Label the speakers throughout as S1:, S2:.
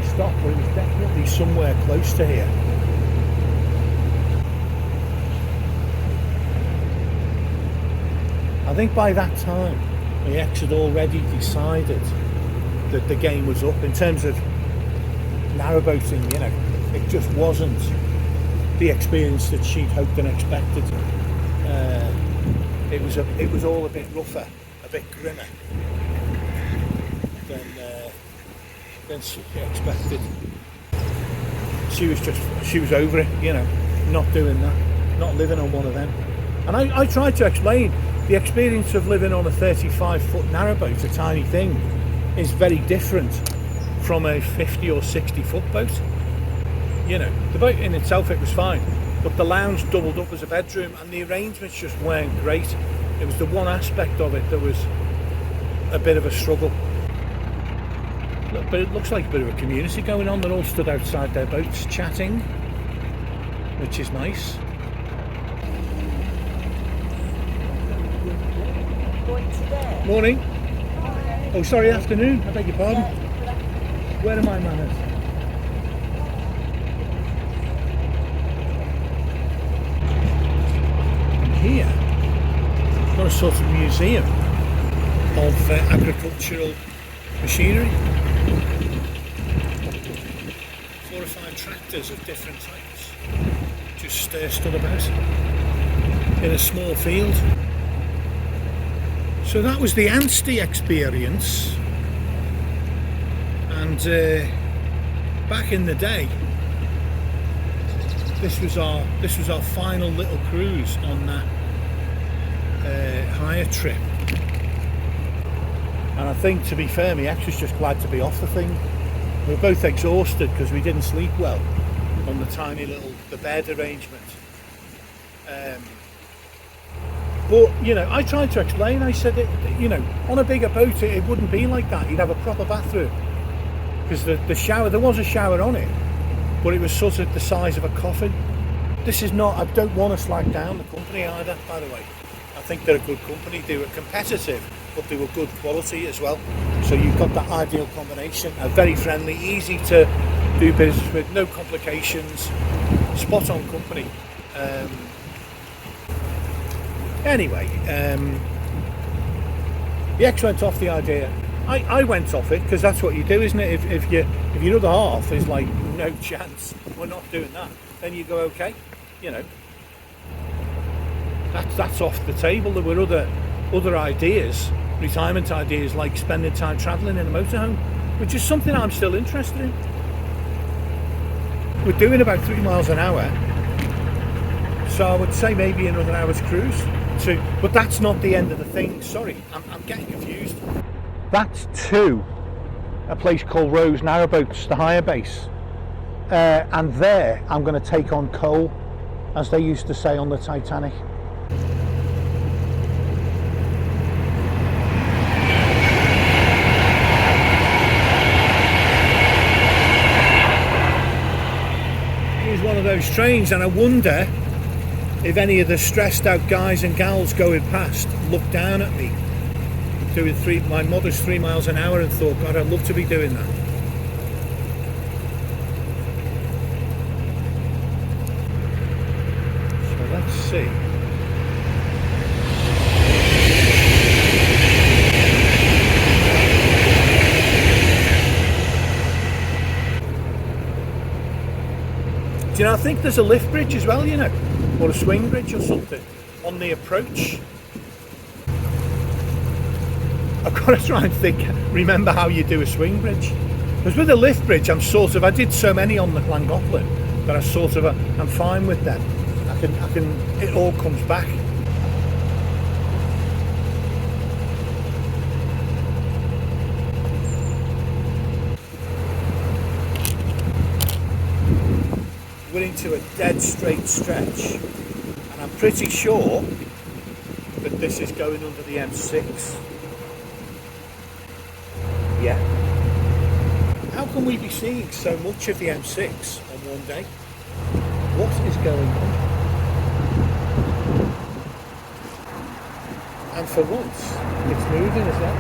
S1: stop, but it was definitely somewhere close to here. I think by that time the ex had already decided that the game was up in terms of narrowboating. You know, it just wasn't the experience that she'd hoped and expected. It was all a bit rougher, a bit grimmer than she expected. She was over it, you know, not doing that, not living on one of them. And I tried to explain the experience of living on a 35-foot narrowboat, a tiny thing, is very different from a 50 or 60-foot boat. You know, the boat in itself, it was fine, but the lounge doubled up as a bedroom and the arrangements just weren't great. It was the one aspect of it that was a bit of a struggle. But it looks like a bit of a community going on. They're all stood outside their boats chatting, which is nice. Morning.
S2: Hi.
S1: Oh, sorry, afternoon. I beg your pardon. Where are my manners? And here, got a sort of museum of agricultural machinery. 4 or 5 tractors of different types, just stood about in a small field. So that was the Ansty experience, and back in the day, this was our final little cruise on that hire trip. And I think, to be fair, my ex was just glad to be off the thing. We were both exhausted because we didn't sleep well on the tiny little bed arrangement. But, you know, I tried to explain. I said, you know, on a bigger boat it wouldn't be like that. You'd have a proper bathroom. Because the shower, there was a shower on it, but it was sort of the size of a coffin. This is not, I don't want to slag down the company either, by the way. I think they're a good company. They were competitive, but they were good quality as well. So you've got that ideal combination. Very friendly, easy to do business with, no complications, spot on company. Anyway, the ex went off the idea. I went off it because that's what you do, isn't it? If your other half is like, no chance, we're not doing that, then you go, okay, you know, that's off the table. There were other ideas, retirement ideas, like spending time travelling in a motorhome, which is something I'm still interested in. We're doing about 3 miles an hour, so I would say maybe another hour's cruise. But that's not the end of the thing. Sorry, I'm getting confused. That's to a place called Rose Narrowboats, the hire base, and there I'm going to take on coal, as they used to say on the Titanic. Here's one of those trains, and I wonder if any of the stressed out guys and gals going past looked down at me doing my modest 3 miles an hour and thought, God, I'd love to be doing that. So let's see. Do you know, I think there's a lift bridge as well, you know, or a swing bridge or something on the approach. I've got to try and remember how you do a swing bridge. Because with a lift bridge, I did so many on the Llangollen that I'm fine with them. It all comes back. We're into a dead straight stretch, and I'm pretty sure that this is going under the M6. Yeah. How can we be seeing so much of the M6 on one day? What is going on? And for once, it's moving as well.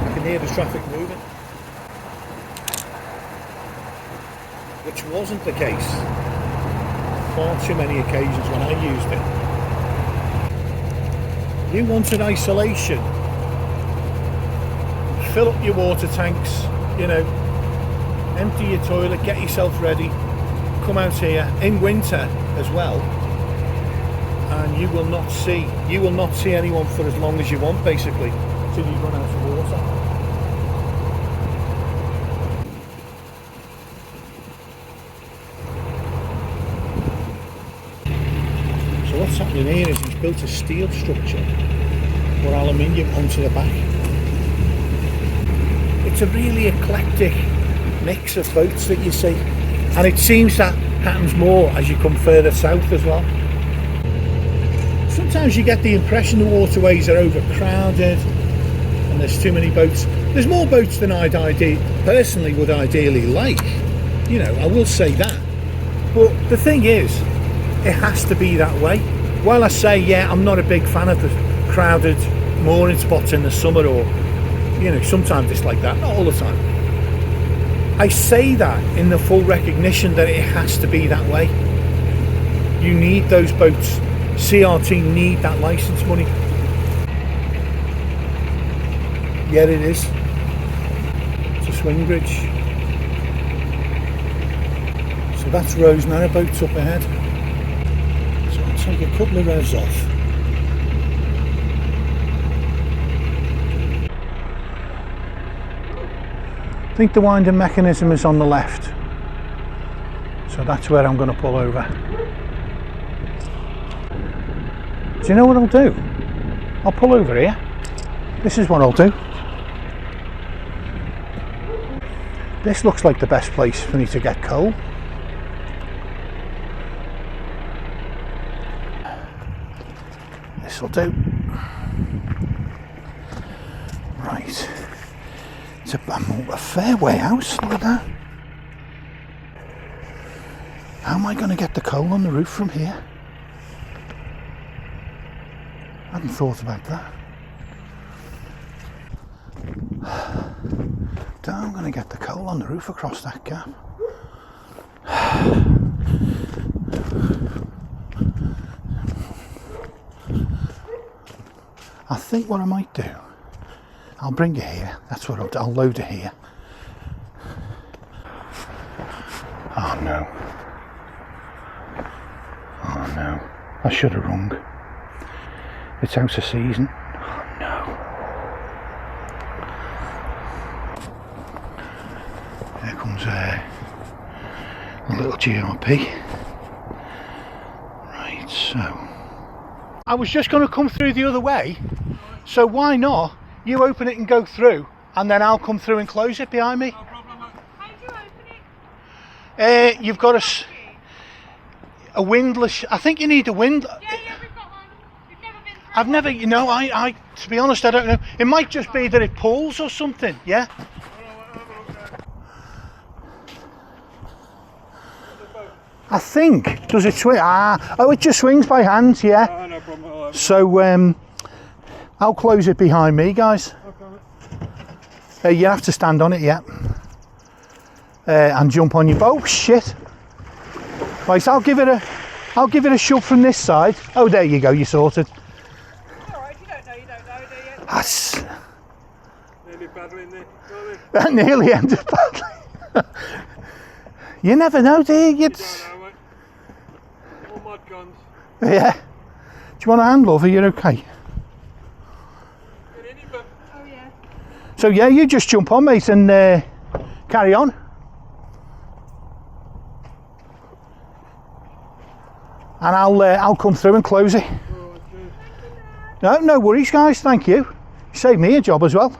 S1: I can hear the traffic moving. which wasn't the case far too many occasions when I used it. You wanted isolation. Fill up your water tanks, you know, empty your toilet, get yourself ready, come out here in winter as well, and you will not see anyone for as long as you want, basically, till you run out of water. So what's happening here is he's built a steel structure or aluminium onto the back. It's a really eclectic mix of boats that you see, and it seems that happens more as you come further south as well. Sometimes you get the impression the waterways are overcrowded and there's too many boats. There's more boats than I'd personally would ideally like, you know, I will say that. But the thing is, it has to be that way. While I say, yeah, I'm not a big fan of the crowded mooring spots in the summer, or, you know, sometimes it's like that, not all the time. I say that in the full recognition that it has to be that way. You need those boats. CRT need that licence money. Yeah, it is. It's a swing bridge. So that's Rose narrowboats up ahead. So I'll take a couple of revs off. I think the winding mechanism is on the left, so that's where I'm going to pull over. Do you know what I'll do? I'll pull over here. This is what I'll do. This looks like the best place for me to get coal. This'll do. Right. It's a fair way out, look at that. How am I going to get the coal on the roof from here? I hadn't thought about that. I'm going to get the coal on the roof across that gap. I think what I might do, I'll bring it here. That's what I'll do. I'll load it here. Oh no. Oh no. I should have rung. It's out of season. Oh no. Here comes a little GRP. Right, so. I was just going to come through the other way, so why not? You open it and go through, and then I'll come through and close it behind me.
S2: No problem. How do you open it?
S1: You've got a windlass. I think you need a wind.
S2: Yeah, we've got one. You've never been through.
S1: I've never, you know, I to be honest, I don't know. It might just be that it pulls or something, yeah? I think, does it swing? Oh, it just swings by hand, yeah.
S2: No problem.
S1: So, I'll close it behind me, guys.
S2: Okay.
S1: You have to stand on it, yeah. And jump on your boat. Oh, shit. Right, I'll give it a shove from this side. Oh, there you go, you're sorted.
S2: Alright, you don't know, do you?
S1: That's...
S2: Nearly paddling there.
S1: That nearly ended badly. You never know, do you?
S2: You don't know, mate. All mud guns.
S1: Yeah. Do you want a hand, love? Are you okay?
S2: Get in it, but... Oh yeah.
S1: So yeah, you just jump on, mate, and carry on. And I'll come through and close it. No worries, guys. Thank you. You saved me a job as well.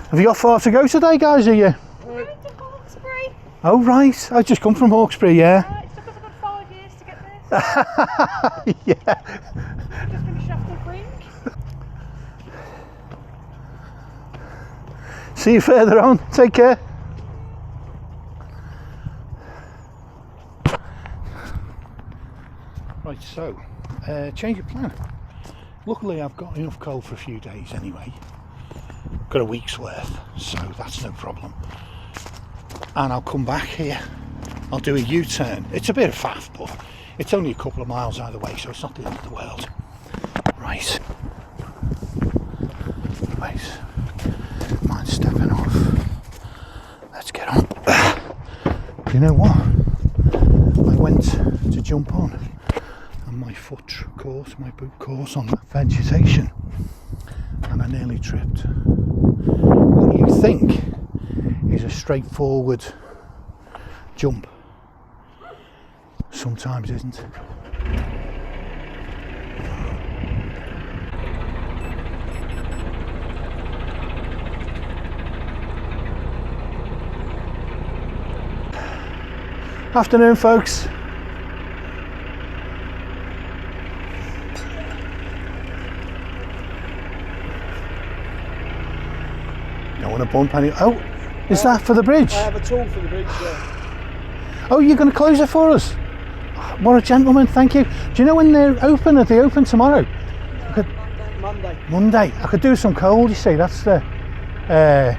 S1: Have you got far to go today, guys? Are you?
S2: Going to Hawkesbury.
S1: Oh right, I just come from Hawkesbury, yeah.
S2: It took us about 5 years to get there.
S1: Yeah.
S2: Just finished off the brink.
S1: See you further on. Take care. Right, so change of plan. Luckily, I've got enough coal for a few days anyway. got a week's worth, so that's no problem. And I'll come back here, I'll do a U-turn. It's a bit of faff, but it's only a couple of miles either way, so it's not the end of the world. Right, mind stepping off. Let's get on. You know what? I went to jump on, and my foot caught, my boot caught on that vegetation, and I nearly tripped. What you think is a straightforward jump sometimes isn't. Afternoon, folks. Don't want to bump any. Oh, is that for the bridge?
S2: I have a tool for the bridge, yeah.
S1: Oh, you're going to close it for us? What a gentleman, thank you. Do you know when they're open? Are they open tomorrow?
S2: Monday.
S1: Monday. I could do some cold, you see, that's the...
S2: Yeah,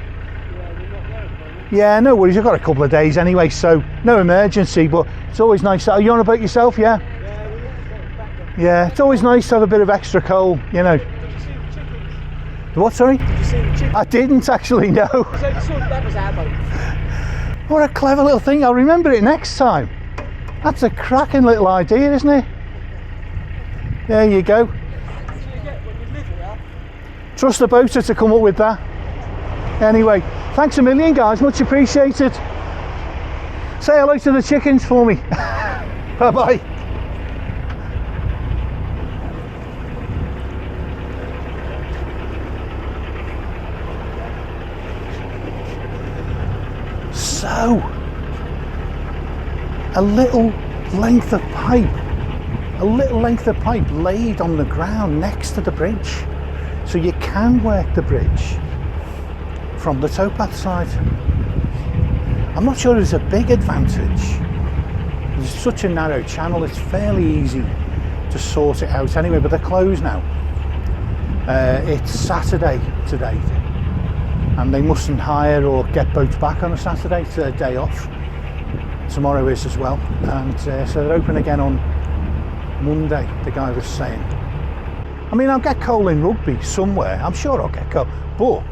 S2: we're not there at the moment.
S1: Yeah, no worries, I've got a couple of days anyway, so no emergency, but it's always nice. Are you on about yourself, yeah?
S2: Yeah, we want to get it back then.
S1: Yeah, it's always nice to have a bit of extra coal, you know.
S2: Did you see the chickens?
S1: The what, sorry?
S2: Did you see the chickens?
S1: I didn't actually know.
S2: So that was our boat.
S1: What a clever little thing, I'll remember it next time. That's a cracking little idea, isn't it? There you go.
S2: That's what you get when you live here.
S1: Trust the boater to come up with that. Anyway, thanks a million, guys, much appreciated. Say hello to the chickens for me. Bye bye. So, a little length of pipe laid on the ground next to the bridge, so you can work the bridge from the towpath side. I'm not sure there's a big advantage. There's such a narrow channel, it's fairly easy to sort it out anyway, but they're closed now. It's Saturday today, and they mustn't hire or get boats back on a Saturday, it's their day off. Tomorrow is as well, and so they're open again on Monday, the guy was saying. I mean, I'll get coal in Rugby somewhere, I'm sure I'll get coal, but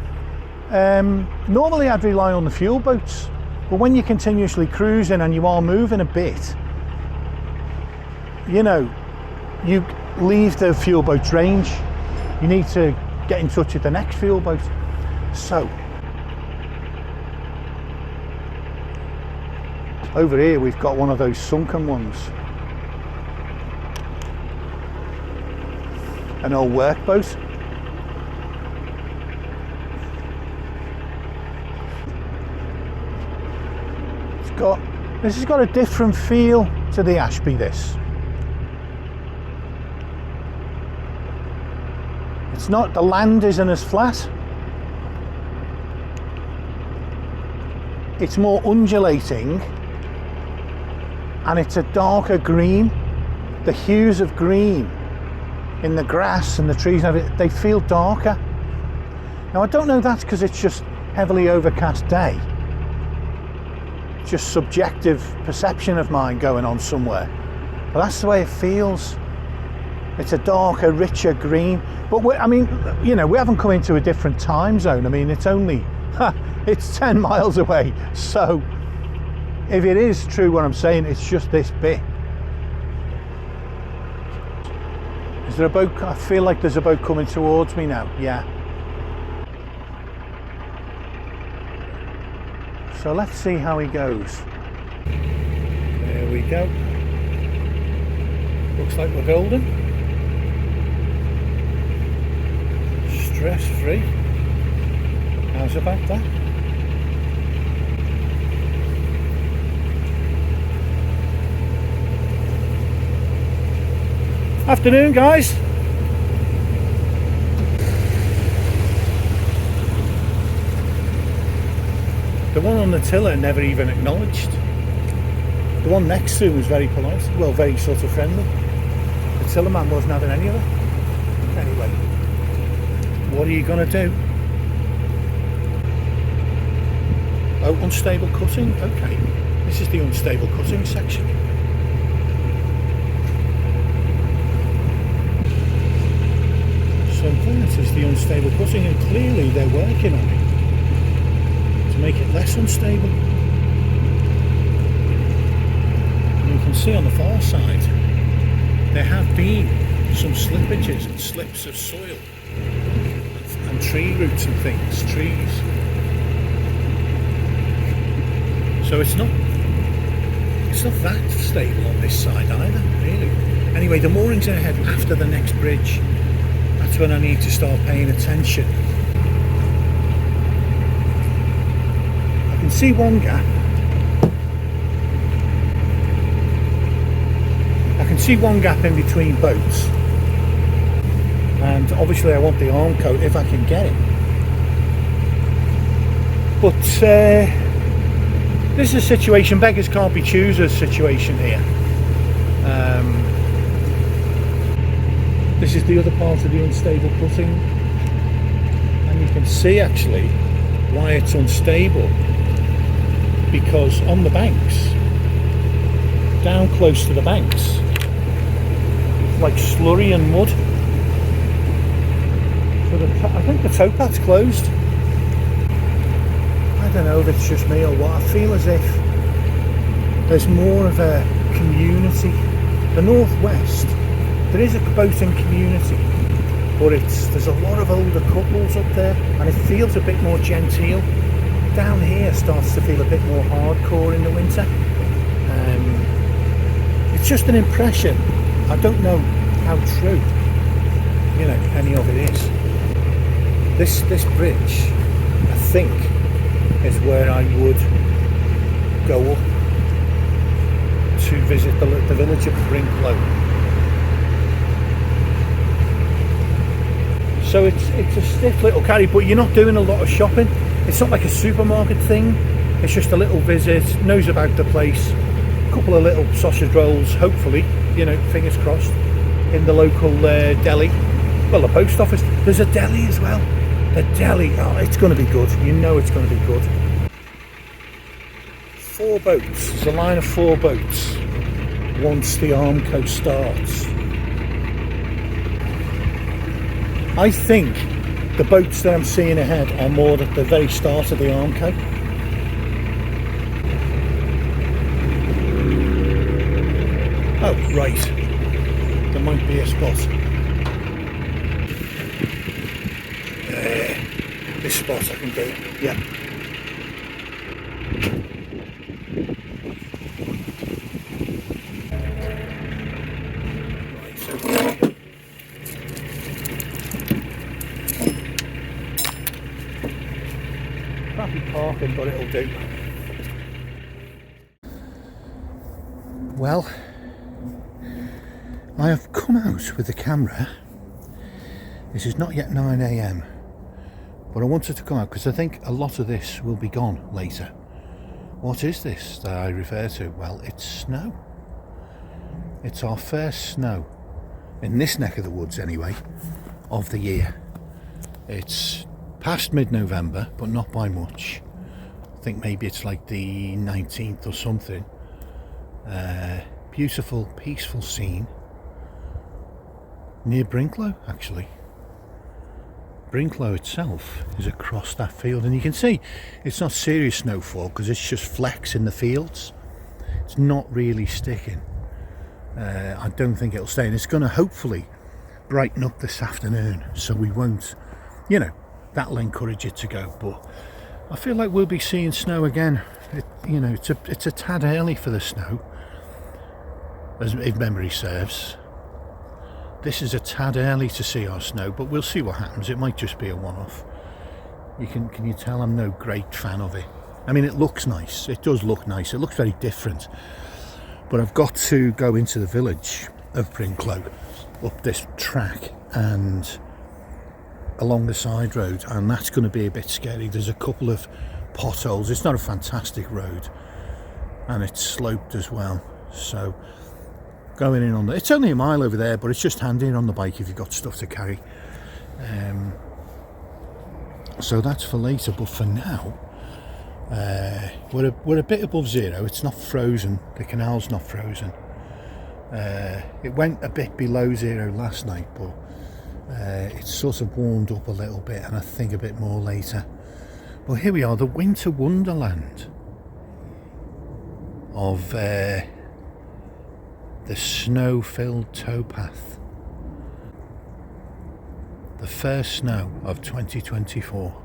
S1: normally I'd rely on the fuel boats, but when you're continuously cruising and you are moving a bit, you know, you leave the fuel boat's range, you need to get in touch with the next fuel boat. So over here we've got one of those sunken ones, an old workboat. This has got a different feel to the Ashby, this. It's not, the land isn't as flat. It's more undulating, and it's a darker green. The hues of green in the grass and the trees and everything, they feel darker. Now I don't know if that's because it's just heavily overcast day. Just subjective perception of mine going on somewhere, but that's the way it feels. It's a darker, richer green, but I mean, you know, we haven't come into a different time zone. I mean, it's only it's 10 miles away, so if it is true what I'm saying, it's just this bit. Is there a boat? I feel like there's a boat coming towards me now. Yeah. So let's see how he goes. There we go. Looks like we're golden. Stress free. How's about that? Afternoon, guys. The one on the tiller never even acknowledged. The one next to him was very polite, well, very sort of friendly. The tiller man wasn't having any of it. Anyway, what are you going to do? Oh, unstable cutting, okay. This is the unstable cutting section. So that is the unstable cutting, and clearly they're working on it to make it less unstable. And you can see on the far side there have been some slippages and slips of soil and tree roots and things, trees. So it's not that stable on this side either, really. Anyway, the moorings are ahead after the next bridge. That's when I need to start paying attention. I can see one gap. I can see one gap in between boats. And obviously I want the arm coat if I can get it. But this is a situation, beggars can't be choosers situation here. This is the other part of the unstable cutting, and you can see actually why it's unstable, because on the banks, down close to the banks, it's like slurry and mud. So I think the towpath's closed. I don't know if it's just me or what. I feel as if there's more of a community. The northwest, there is a boating community, but there's a lot of older couples up there, and it feels a bit more genteel. Down here starts to feel a bit more hardcore in the winter. It's just an impression. I don't know how true, any of it is. This bridge, I think, is where I would go up to visit the village of Brinklow. So it's a stiff little carry, but you're not doing a lot of shopping. It's not like a supermarket thing. It's just a little visit, knows about the place, a couple of little sausage rolls, hopefully, fingers crossed, in the local deli. Well, the post office. There's a deli as well. The deli, oh, it's going to be good. It's going to be good. 4 boats. There's a line of 4 boats once the Armco starts. I think the boats that I'm seeing ahead are more at the very start of the Armco. Oh, right. There might be a spot. This spot I can do, yeah. Right, so crappy parking, but it'll do. Well, I have come out with the camera. This is not yet 9 AM. But I wanted to come out because I think a lot of this will be gone later. What is this that I refer to? Well, it's snow. It's our first snow, in this neck of the woods anyway, of the year. It's past mid-November, but not by much. I think maybe it's like the 19th or something. Beautiful, peaceful scene. Near Brinklow, actually. Brinklow itself is across that field, and you can see it's not serious snowfall because it's just flecks in the fields. It's not really sticking. I don't think it'll stay, and it's going to hopefully brighten up this afternoon, so we won't, that'll encourage it to go. But I feel like we'll be seeing snow again. It's a tad early for the snow, as if memory serves. This is a tad early to see our snow, but we'll see what happens. It might just be a one-off. Can you tell I'm no great fan of it? I mean, it looks nice. It does look nice. It looks very different. But I've got to go into the village of Brinklow, up this track and along the side road, and that's going to be a bit scary. There's a couple of potholes. It's not a fantastic road, and it's sloped as well. So going in on it's only a mile over there, but it's just handy on the bike if you've got stuff to carry. So that's for later, but for now We're a bit above zero. It's not frozen. The canal's not frozen. It went a bit below zero last night, but it's sort of warmed up a little bit, and I think a bit more later. Well, here we are, the winter wonderland of the snow-filled towpath. The first snow of 2024.